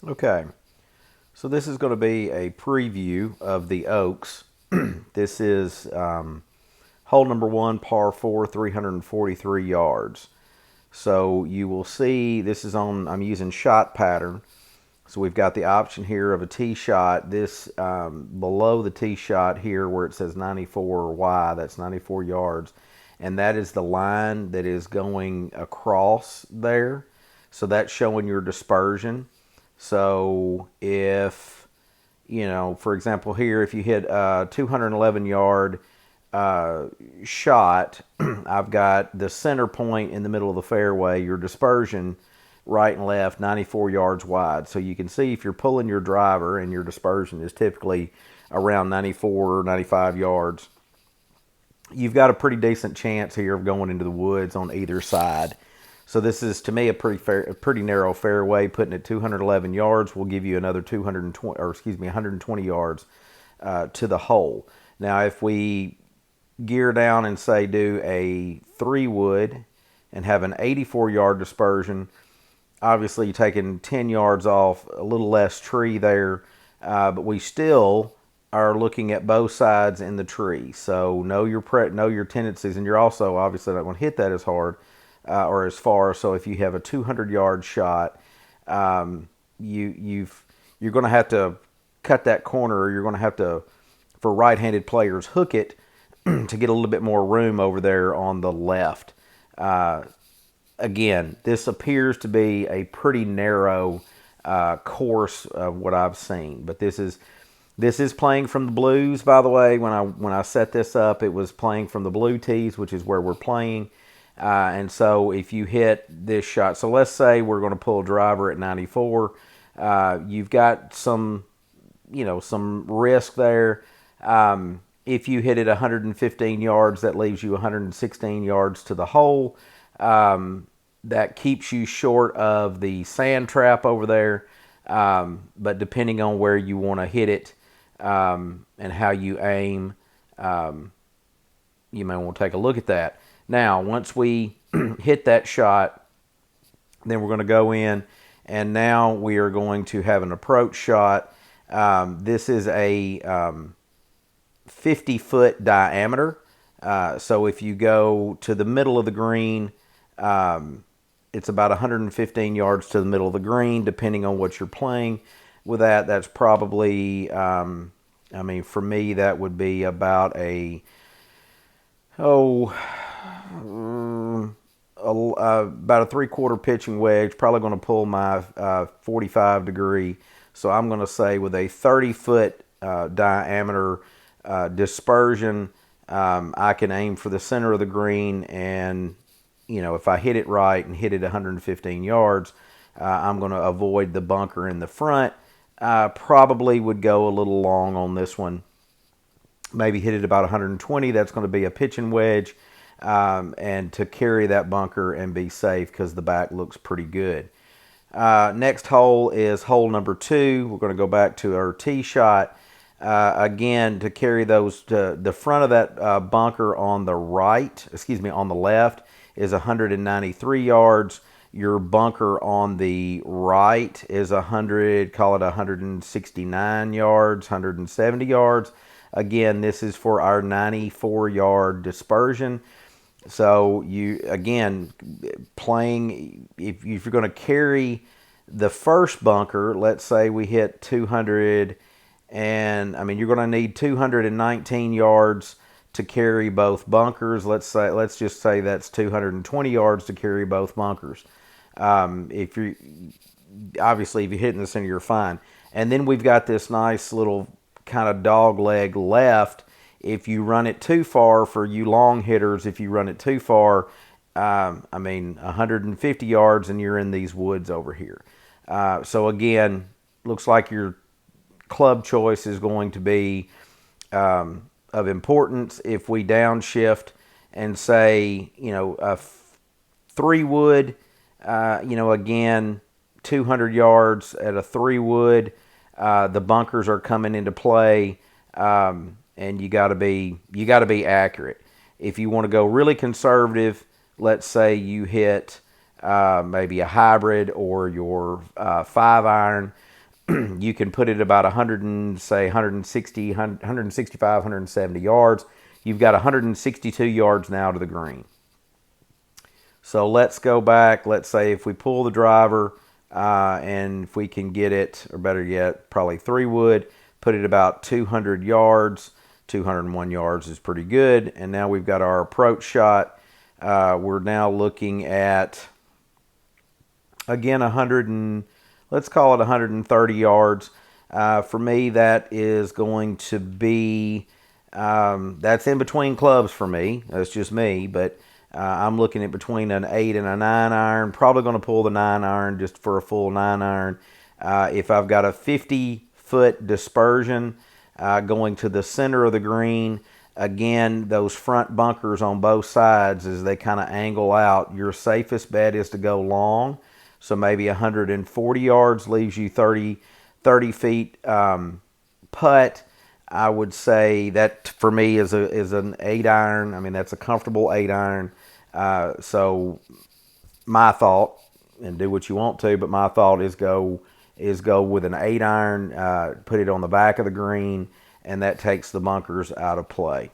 Okay, so this is going to be a preview of the Oaks. This is hole number one, par four, 343 yards. So you will see this is on, I'm using shot pattern. So we've got the option here of a tee shot. This below the tee shot here where it says 94Y, that's 94 yards. And that is the line that is going across there. So that's showing your dispersion. So if, for example, here, if you hit a 211 yard shot, I've got the center point in the middle of the fairway, your dispersion right and left, 94 yards wide. So you can see if you're pulling your driver and your dispersion is typically around 94 or 95 yards, you've got a pretty decent chance here of going into the woods on either side. So this is, to me, a pretty narrow fairway. Putting it 211 yards will give you another 120 yards to the hole. Now, if we gear down and say do a 3-wood and have an 84-yard dispersion, obviously you're taking 10 yards off, a little less tree there, but we still are looking at both sides in the tree. So know your tendencies, and you're also obviously not going to hit that as hard or as far. So if you have a 200-yard shot, you're going to have to cut that corner, or you're going to have to, for right-handed players, hook it to get a little bit more room over there on the left. Again, this appears to be a pretty narrow course of what I've seen, but this is playing from the blues. By the way, when I set this up, it was playing from the blue tees, which is where we're playing. And so if you hit this shot, so let's say we're going to pull a driver at 94, you've got some risk there. If you hit it 115 yards, that leaves you 116 yards to the hole. That keeps you short of the sand trap over there. But depending on where you want to hit it and how you aim, you may want to take a look at that. Now, once we hit that shot, then we're going to go in, and now we are going to have an approach shot. This is a 50-foot diameter. So if you go to the middle of the green, it's about 115 yards to the middle of the green, depending on what you're playing with that. That's probably, for me, that would be about about a 3/4 pitching wedge, probably going to pull my 45 degree. So I'm going to say with a 30-foot diameter dispersion, I can aim for the center of the green, and if I hit it right and hit it 115 yards, I'm going to avoid the bunker in the front. Probably would go a little long on this one. Maybe hit it about 120. That's going to be a pitching wedge, and to carry that bunker and be safe because the back looks pretty good. Next hole is hole number 2. We're going to go back to our tee shot. Again, to carry those to the front of that bunker on the left is 193 yards. Your bunker on the right is 169 yards, 170 yards. Again, this is for our 94-yard dispersion. So playing, if you're going to carry the first bunker, let's say we hit 200, and you're going to need 219 yards to carry both bunkers. Let's just say that's 220 yards to carry both bunkers. If you're hitting the center, you're fine. And then we've got this nice little kind of dog leg left. If you run it too far, for you long hitters, if you run it too far, 150 yards and you're in these woods over here. So again, looks like your club choice is going to be of importance. If we downshift and say, a 3-wood, again, 200 yards at a 3-wood, the bunkers are coming into play, and you got to be accurate. If you want to go really conservative, let's say you hit maybe a hybrid or your 5-iron. you can put it about 160, 165, 170 yards. You've got 162 yards now to the green. So let's go back. Let's say if we pull the driver and if we can get it, or better yet, probably 3-wood, put it about 200 yards. 201 yards is pretty good. And now we've got our approach shot. We're now looking at, again, let's call it 130 yards. For me, that is going to be, that's in between clubs for me. That's just me, but I'm looking at between an 8 and a 9 iron. Probably going to pull the 9 iron just for a full 9 iron. If I've got a 50-foot dispersion going to the center of the green, again, those front bunkers on both sides, as they kind of angle out, your safest bet is to go long. So maybe 140 yards leaves you 30 feet putt. I would say that for me is an 8 iron. I mean, that's a comfortable 8 iron. So my thought, and do what you want to, but my thought is go with an 8 iron, put it on the back of the green, and that takes the bunkers out of play.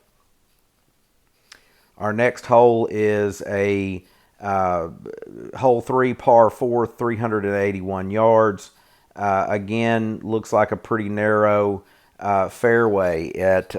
Our next hole is a hole 3, par 4, 381 yards. Again, looks like a pretty narrow fairway at,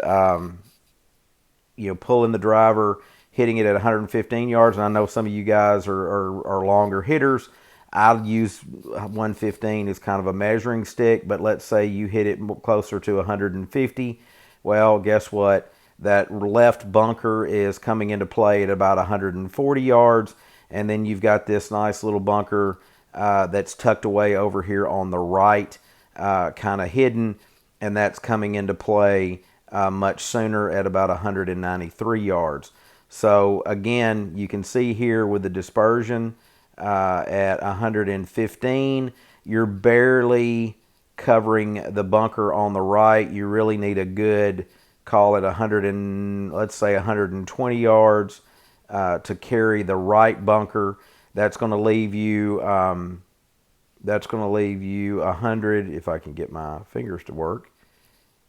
pulling the driver, hitting it at 115 yards. And I know some of you guys are longer hitters. I'll use 115 as kind of a measuring stick, but let's say you hit it closer to 150. Well, guess what? That left bunker is coming into play at about 140 yards. And then you've got this nice little bunker that's tucked away over here on the right, kind of hidden, and that's coming into play much sooner at about 193 yards. So again, you can see here with the dispersion at 115, you're barely covering the bunker on the right. You really need a good, call it 120 yards to carry the right bunker. That's going to leave you 100, if I can get my fingers to work.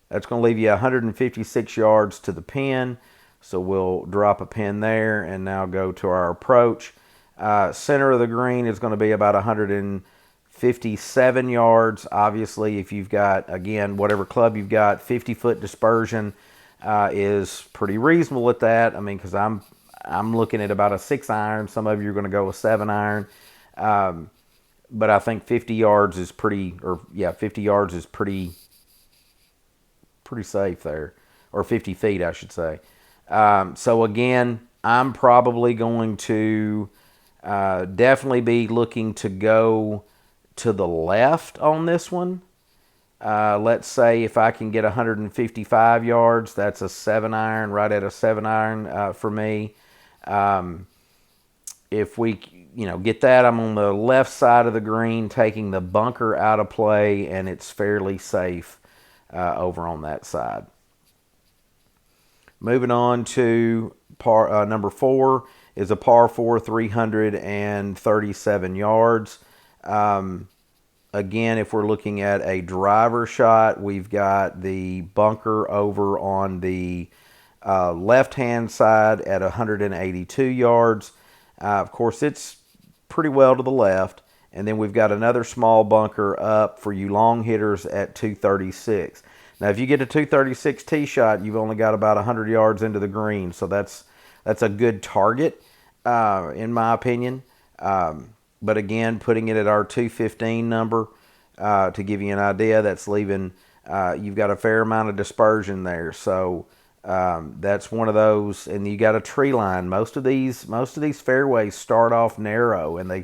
That's going to leave you 156 yards to the pin. So we'll drop a pin there and now go to our approach. Center of the green is going to be about 157 yards. Obviously, if you've got, again, whatever club you've got, 50-foot dispersion is pretty reasonable at that. I mean, because I'm looking at about a 6 iron. Some of you are going to go a 7 iron. But I think 50 yards is pretty safe there. Or 50 feet, I should say. So again, I'm probably going to definitely be looking to go to the left on this one. Let's say if I can get 155 yards, that's a 7 iron, right at a 7 iron for me. If we get that, I'm on the left side of the green, taking the bunker out of play, and it's fairly safe over on that side. Moving on to number 4 is a par 4, 337 yards. Again, if we're looking at a driver shot, we've got the bunker over on the left-hand side at 182 yards. Of course, it's pretty well to the left. And then we've got another small bunker up for you long hitters at 236. Now, if you get a 236 tee shot, you've only got about 100 yards into the green. So that's a good target, in my opinion. But again, putting it at our 215 number, to give you an idea, that's leaving, you've got a fair amount of dispersion there. So that's one of those, and you got a tree line. Most of these fairways start off narrow, and they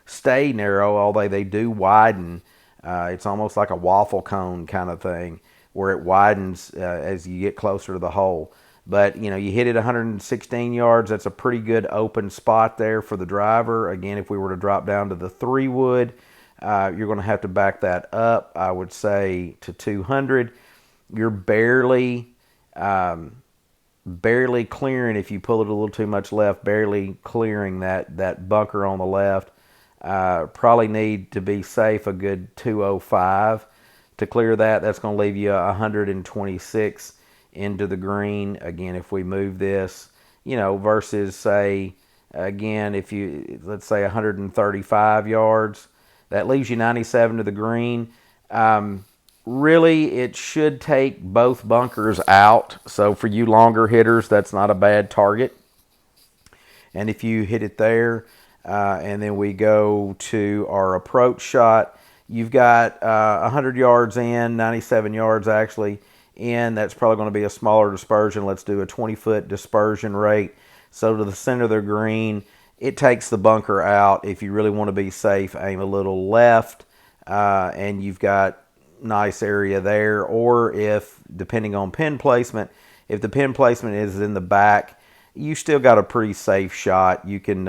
stay narrow, although they do widen. It's almost like a waffle cone kind of thing, where it widens as you get closer to the hole. But, you hit it 116 yards. That's a pretty good open spot there for the driver. Again, if we were to drop down to the 3-wood, you're going to have to back that up, I would say, to 200. You're barely clearing, if you pull it a little too much left, barely clearing that bunker on the left. Probably need to be safe a good 205. to clear that. That's going to leave you 126 into the green. Again, if we move this, versus say, again, if you, let's say 135 yards, that leaves you 97 to the green. Really, it should take both bunkers out. So for you longer hitters, that's not a bad target. And if you hit it there, and then we go to our approach shot, you've got 100 yards in, 97 yards actually in. That's probably going to be a smaller dispersion. Let's do a 20-foot dispersion rate. So to the center of the green, it takes the bunker out. If you really want to be safe, aim a little left, and you've got nice area there. Or if, depending on pin placement, if the pin placement is in the back, you still got a pretty safe shot. You can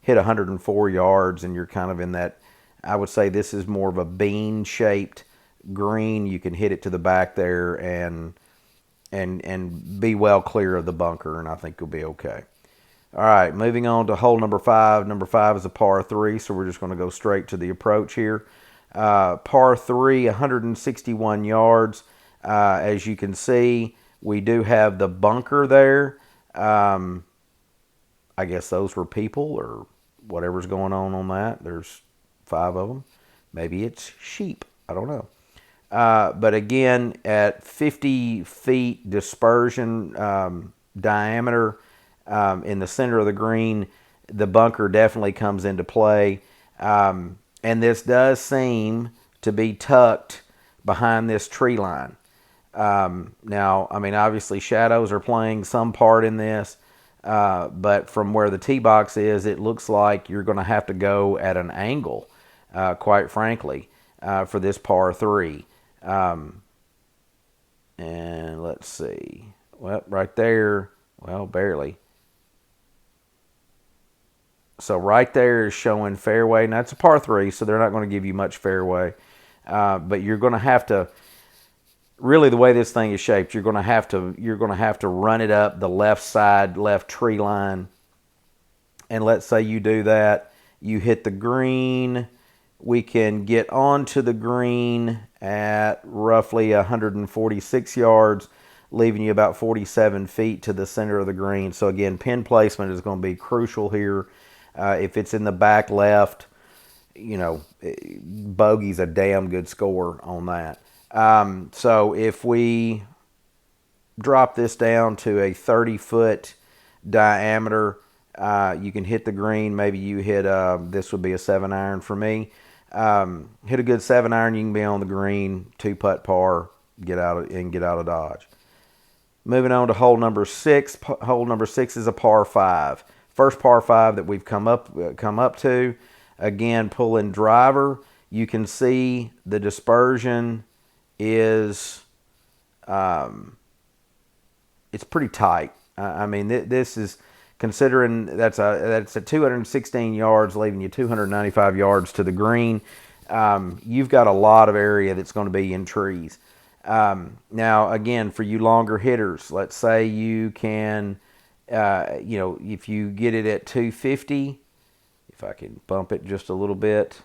hit 104 yards, and you're kind of in that, I would say this is more of a bean-shaped green. You can hit it to the back there and be well clear of the bunker, and I think you'll be okay. All right, moving on to hole number 5. Number 5 is a par 3, so we're just going to go straight to the approach here. Par 3, 161 yards. As you can see, we do have the bunker there. I guess those were people or whatever's going on that. There's 5 of them. Maybe it's sheep. I don't know. But again, at 50 feet dispersion diameter in the center of the green, the bunker definitely comes into play. And this does seem to be tucked behind this tree line. Now, I mean, obviously shadows are playing some part in this, but from where the tee box is, it looks like you're going to have to go at an angle, quite frankly, for this par 3. And let's see. Well, right there, well, barely. So right there is showing fairway, and that's a par 3, so they're not going to give you much fairway. But you're going to have to, really the way this thing is shaped, you're going to have to run it up the left side, left tree line. And let's say you do that, you hit the green. We can get onto the green at roughly 146 yards, leaving you about 47 feet to the center of the green. So again, pin placement is going to be crucial here. If it's in the back left, bogey's a damn good score on that. So if we drop this down to a 30-foot diameter, you can hit the green. Maybe you hit, this would be a 7-iron for me. Hit a good 7-iron, you can be on the green, 2-putt par, get out of Dodge. Moving on to hole number 6. Hole number 6 is a par 5. First par 5 that we've come up to. Again, pulling driver. You can see the dispersion is it's pretty tight. I mean, this is, considering that's a 216 yards, leaving you 295 yards to the green. You've got a lot of area that's going to be in trees. Now, again, for you longer hitters, let's say you can, if you get it at 250, if I can bump it just a little bit,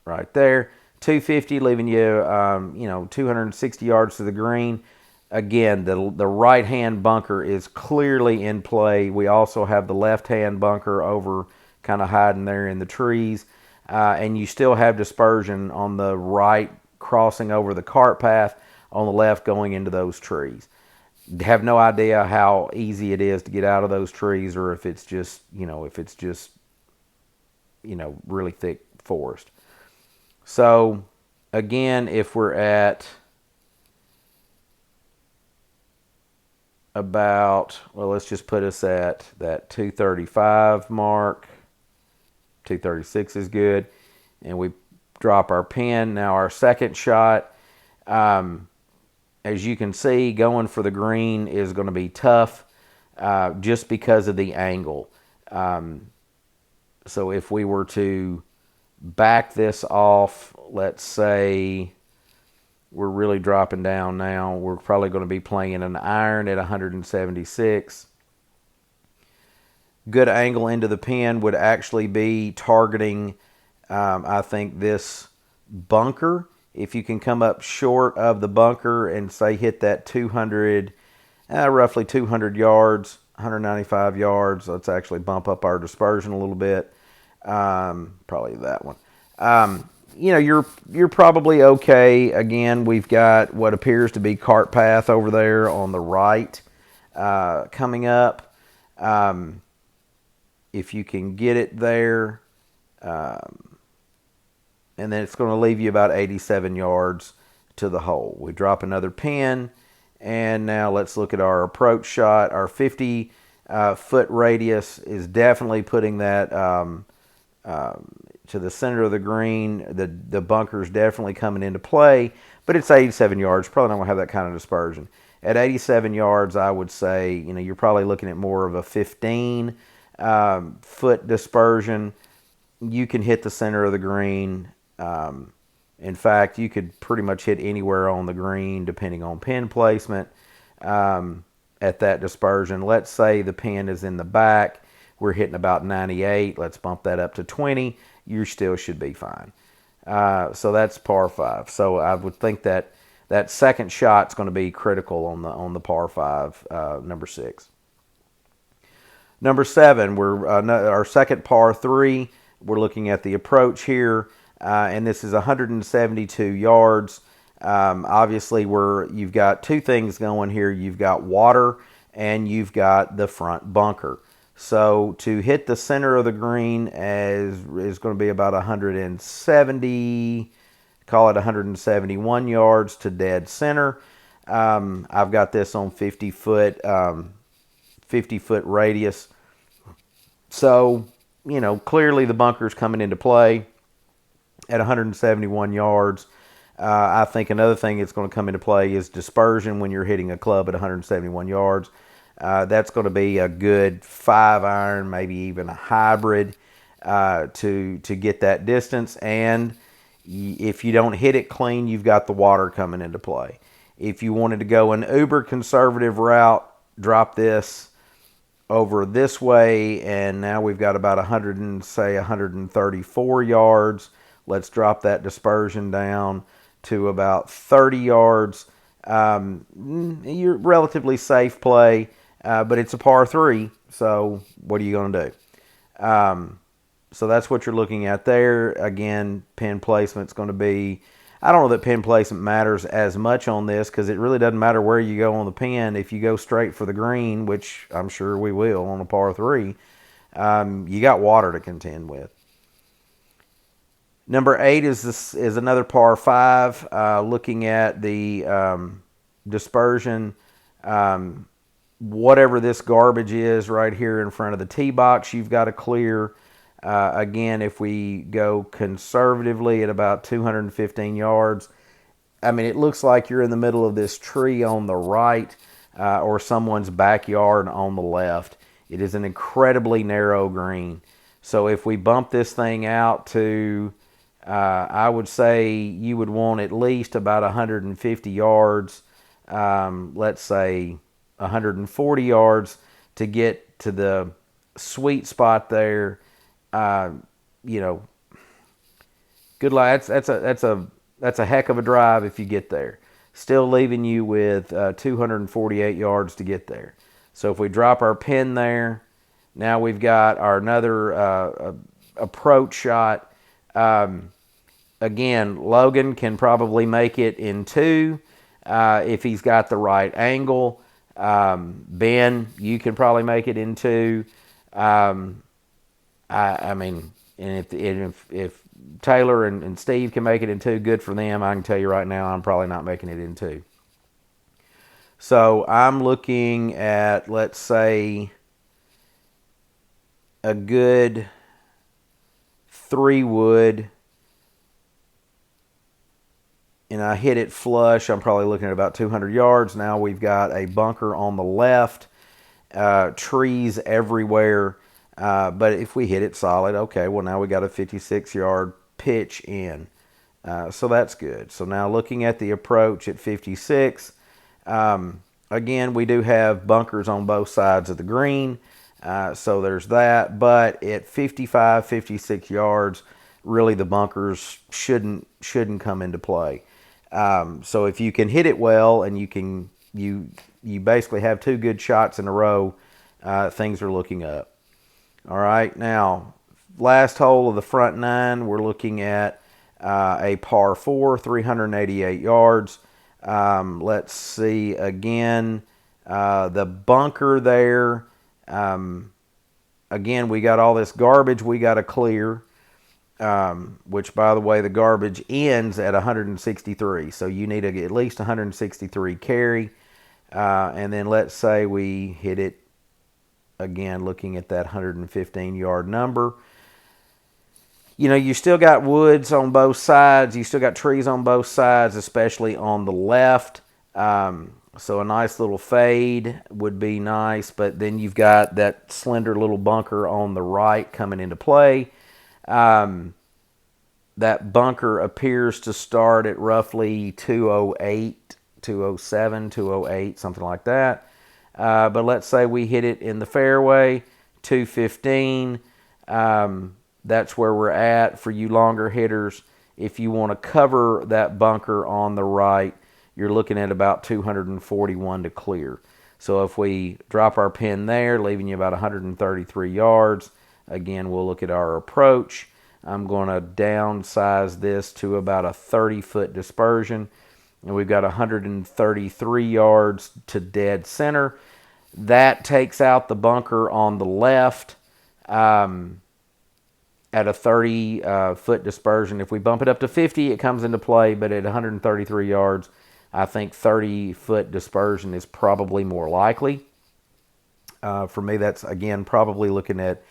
right there, 250, leaving you, 260 yards to the green. Again, the right-hand bunker is clearly in play. We also have the left-hand bunker over, kind of hiding there in the trees. And you still have dispersion on the right, crossing over the cart path, on the left going into those trees. Have no idea how easy it is to get out of those trees, or if it's just, really thick forest. So, again, if we're at about, well, let's just put us at that 235 mark. 236 is good. And we drop our pin. Now our second shot, as you can see, going for the green is going to be tough just because of the angle. So if we were to back this off, let's say we're really dropping down now, we're probably going to be playing an iron at 176. Good angle into the pin would actually be targeting, I think, this bunker If you can come up short of the bunker and say hit that 200, roughly 200 yards, 195 yards, let's actually bump up our dispersion a little bit. Probably that one. You're probably okay. Again, we've got what appears to be cart path over there on the right coming up. If you can get it there, and then it's going to leave you about 87 yards to the hole. We drop another pin, and now let's look at our approach shot. Our 50-foot radius is definitely putting that to the center of the green. The bunker's definitely coming into play, but it's 87 yards. Probably not going to have that kind of dispersion. At 87 yards, I would say, you're probably looking at more of a 15-foot dispersion. You can hit the center of the green. In fact, you could pretty much hit anywhere on the green depending on pin placement at that dispersion. Let's say the pin is in the back. We're hitting about 98. Let's bump that up to 20. You still should be fine. So that's par 5. So I would think that second shot's going to be critical on the par 5, number 6. Number 7, we're our second par 3. We're looking at the approach here, and this is 172 yards. Obviously, you've got two things going here. You've got water, and you've got the front bunker. So to hit the center of the green is going to be about 170, call it 171 yards to dead center. I've got this on 50-foot radius. So, clearly the bunker's coming into play at 171 yards. I think another thing that's going to come into play is dispersion when you're hitting a club at 171 yards. That's going to be a good 5-iron, maybe even a hybrid to get that distance. And if you don't hit it clean, you've got the water coming into play. If you wanted to go an uber conservative route, drop this over this way, and now we've got about 134 yards. Let's drop that dispersion down to about 30 yards. You're relatively safe play, but it's a par 3, so what are you going to do? So that's what you're looking at there. Again, pin placement's going to be, I don't know that pin placement matters as much on this because it really doesn't matter where you go on the pin. If you go straight for the green, which I'm sure we will on a par 3, you got water to contend with. Number 8 is another par 5. Looking at the dispersion, whatever this garbage is right here in front of the tee box, you've got to clear. Again, if we go conservatively at about 215 yards, it looks like you're in the middle of this tree on the right or someone's backyard on the left. It is an incredibly narrow green. So if we bump this thing out to, I would say you would want at least about 150 yards, let's say 140 yards to get to the sweet spot there. Good luck. That's a heck of a drive if you get there. Still leaving you with 248 yards to get there. So if we drop our pin there, now we've got our another approach shot. Again, Logan can probably make it in 2 if he's got the right angle. Ben, you can probably make it in 2. And if Taylor and Steve can make it in 2, good for them. I can tell you right now, I'm probably not making it in 2. So I'm looking at, let's say, a good 3-wood, and I hit it flush. I'm probably looking at about 200 yards. Now we've got a bunker on the left, trees everywhere. But if we hit it solid, okay, well now we got a 56-yard pitch in. So that's good. So now looking at the approach at 56, again, we do have bunkers on both sides of the green. So there's that. But at 55, 56 yards, really the bunkers shouldn't come into play. So if you can hit it well and you basically have 2 good shots in a row, things are looking up. All right, now last hole of the front 9, we're looking at a par 4, 388 yards. Let's see again, the bunker there. Again, we got all this garbage we got to clear, which, by the way, the garbage ends at 163. So you need at least 163 carry. And then let's say we hit it again, looking at that 115-yard number. You know, you still got woods on both sides. You still got trees on both sides, especially on the left. So a nice little fade would be nice, but then you've got that slender little bunker on the right coming into play. That bunker appears to start at roughly 208, 207, 208, something like that. But let's say we hit it in the fairway, 215. That's where we're at for you longer hitters. If you want to cover that bunker on the right, you're looking at about 241 to clear. So if we drop our pin there, leaving you about 133 yards, again, we'll look at our approach. I'm going to downsize this to about a 30-foot dispersion. And we've got 133 yards to dead center. That takes out the bunker on the left at a 30-foot dispersion. If we bump it up to 50, it comes into play, but at 133 yards, I think 30-foot dispersion is probably more likely. For me, that's, again, probably looking at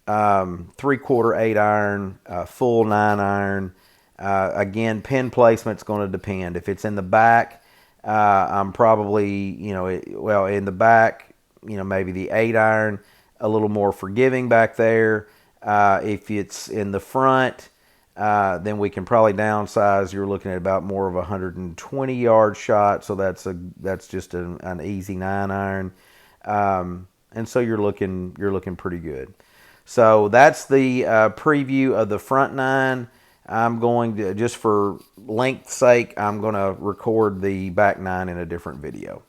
3/4 8-iron, full 9-iron. Again, pin placement's going to depend. If it's in the back, I'm probably, in the back, maybe the 8-iron, a little more forgiving back there. If it's in the front, then we can probably downsize. You're looking at about more of a 120-yard shot, so that's just an easy 9-iron, and so you're looking pretty good. So that's the preview of the front 9. I'm going to, just for length's sake, I'm going to record the back 9 in a different video.